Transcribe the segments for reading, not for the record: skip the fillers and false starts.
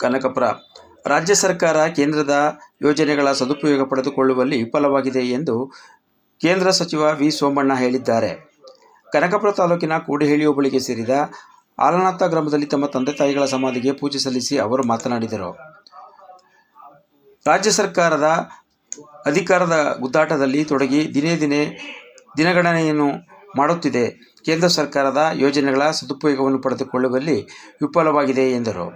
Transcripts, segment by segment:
ಕನಕಪುರ ರಾಜ್ಯ ಸರ್ಕಾರ ಕೇಂದ್ರದ ಯೋಜನೆಗಳ ಸದುಪಯೋಗ ಪಡೆದುಕೊಳ್ಳುವಲ್ಲಿ ವಿಫಲವಾಗಿದೆ ಎಂದು ಕೇಂದ್ರ ಸಚಿವ ವಿ ಸೋಮಣ್ಣ ಹೇಳಿದ್ದಾರೆ. ಕನಕಪುರ ತಾಲೂಕಿನ ಕೂಡಿಹಳ್ಳಿ ಹೋಬಳಿಗೆ ಸೇರಿದ ಆಲನಾಥ ಗ್ರಾಮದಲ್ಲಿ ತಮ್ಮ ತಂದೆ ತಾಯಿಗಳ ಸಮಾಧಿಗೆ ಪೂಜೆ ಸಲ್ಲಿಸಿ ಅವರು ಮಾತನಾಡಿದರು. ರಾಜ್ಯ ಸರ್ಕಾರದ ಅಧಿಕಾರದ ಗುದ್ದಾಟದಲ್ಲಿ ತೊಡಗಿ ದಿನಗಣನೆಯನ್ನು ಮಾಡುತ್ತಿದೆ. ಕೇಂದ್ರ ಸರ್ಕಾರದ ಯೋಜನೆಗಳ ಸದುಪಯೋಗವನ್ನು ಪಡೆದುಕೊಳ್ಳುವಲ್ಲಿ ವಿಫಲವಾಗಿದೆ ಎಂದರು.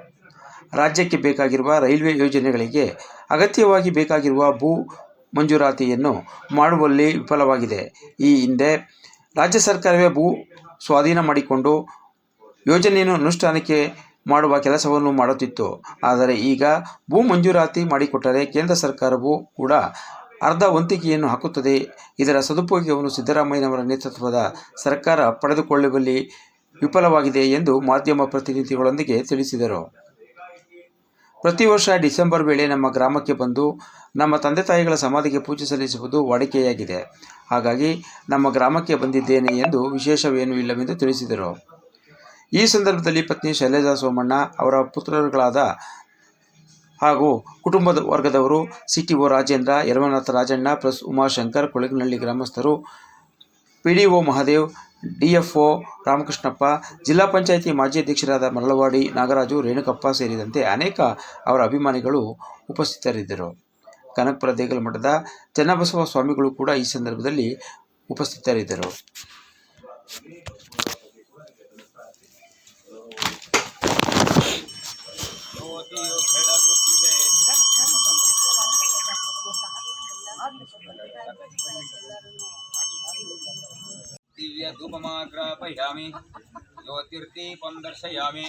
ರಾಜ್ಯಕ್ಕೆ ಬೇಕಾಗಿರುವ ರೈಲ್ವೆ ಯೋಜನೆಗಳಿಗೆ ಅಗತ್ಯವಾಗಿ ಬೇಕಾಗಿರುವ ಭೂ ಮಂಜೂರಾತಿಯನ್ನು ಮಾಡುವಲ್ಲಿ ವಿಫಲವಾಗಿದೆ. ಈ ಹಿಂದೆ ರಾಜ್ಯ ಸರ್ಕಾರವೇ ಭೂ ಸ್ವಾಧೀನ ಮಾಡಿಕೊಂಡು ಯೋಜನೆಯನ್ನು ಅನುಷ್ಠಾನಕ್ಕೆ ಮಾಡುವ ಕೆಲಸವನ್ನು ಮಾಡುತ್ತಿತ್ತು. ಆದರೆ ಈಗ ಭೂ ಮಂಜೂರಾತಿ ಮಾಡಿಕೊಟ್ಟರೆ ಕೇಂದ್ರ ಸರ್ಕಾರವು ಕೂಡ ಅರ್ಧ ವಂತಿಗೆಯನ್ನು ಹಾಕುತ್ತದೆ. ಇದರ ಸದುಪಯೋಗವನ್ನು ಸಿದ್ದರಾಮಯ್ಯನವರ ನೇತೃತ್ವದ ಸರ್ಕಾರ ಪಡೆದುಕೊಳ್ಳುವಲ್ಲಿ ವಿಫಲವಾಗಿದೆ ಎಂದು ಮಾಧ್ಯಮ ಪ್ರತಿನಿಧಿಗಳೊಂದಿಗೆ ತಿಳಿಸಿದರು. ಪ್ರತಿ ವರ್ಷ ಡಿಸೆಂಬರ್ ವೇಳೆ ನಮ್ಮ ಗ್ರಾಮಕ್ಕೆ ಬಂದು ನಮ್ಮ ತಂದೆ ತಾಯಿಗಳ ಸಮಾಧಿಗೆ ಪೂಜೆ ಸಲ್ಲಿಸುವುದು ವಾಡಿಕೆಯಾಗಿದೆ. ಹಾಗಾಗಿ ನಮ್ಮ ಗ್ರಾಮಕ್ಕೆ ಬಂದಿದ್ದೇನೆ ಎಂದು ವಿಶೇಷವೇನೂ ಇಲ್ಲವೆಂದು ತಿಳಿಸಿದರು. ಈ ಸಂದರ್ಭದಲ್ಲಿ ಪತ್ನಿ ಶೈಲಜಾ ಸೋಮಣ್ಣ, ಅವರ ಪುತ್ರರುಗಳಾದ ಹಾಗೂ ಕುಟುಂಬದ ವರ್ಗದವರು, ಸಿಟಿಒ ರಾಜೇಂದ್ರ, ಯರಮನಾಥ ರಾಜಣ್ಣ, ಪ್ಲಸ್ ಉಮಾಶಂಕರ್, ಕೊಳಗನಹಳ್ಳಿ ಗ್ರಾಮಸ್ಥರು, ಪಿಡಿಒ ಮಹಾದೇವ್, ಡಿಎಫ್ಒ ರಾಮಕೃಷ್ಣಪ್ಪ, ಜಿಲ್ಲಾ ಪಂಚಾಯಿತಿ ಮಾಜಿ ಅಧ್ಯಕ್ಷರಾದ ಮರಳವಾಡಿ ನಾಗರಾಜು, ರೇಣುಕಪ್ಪ ಸೇರಿದಂತೆ ಅನೇಕ ಅವರ ಅಭಿಮಾನಿಗಳು ಉಪಸ್ಥಿತರಿದ್ದರು. ಕನಕಪುರ ದೇಗಲ ಮಠದ ಚನ್ನಬಸವ ಸ್ವಾಮಿಗಳು ಕೂಡ ಈ ಸಂದರ್ಭದಲ್ಲಿ ಉಪಸ್ಥಿತರಿದ್ದರು. ದಿವ್ಯ ಧೂಪಮಾಗ್ರಾಪಯಾಮಿ ಜ್ಯೋತಿರ್ದೀಪಂ ದರ್ಶಯಾಮಿ.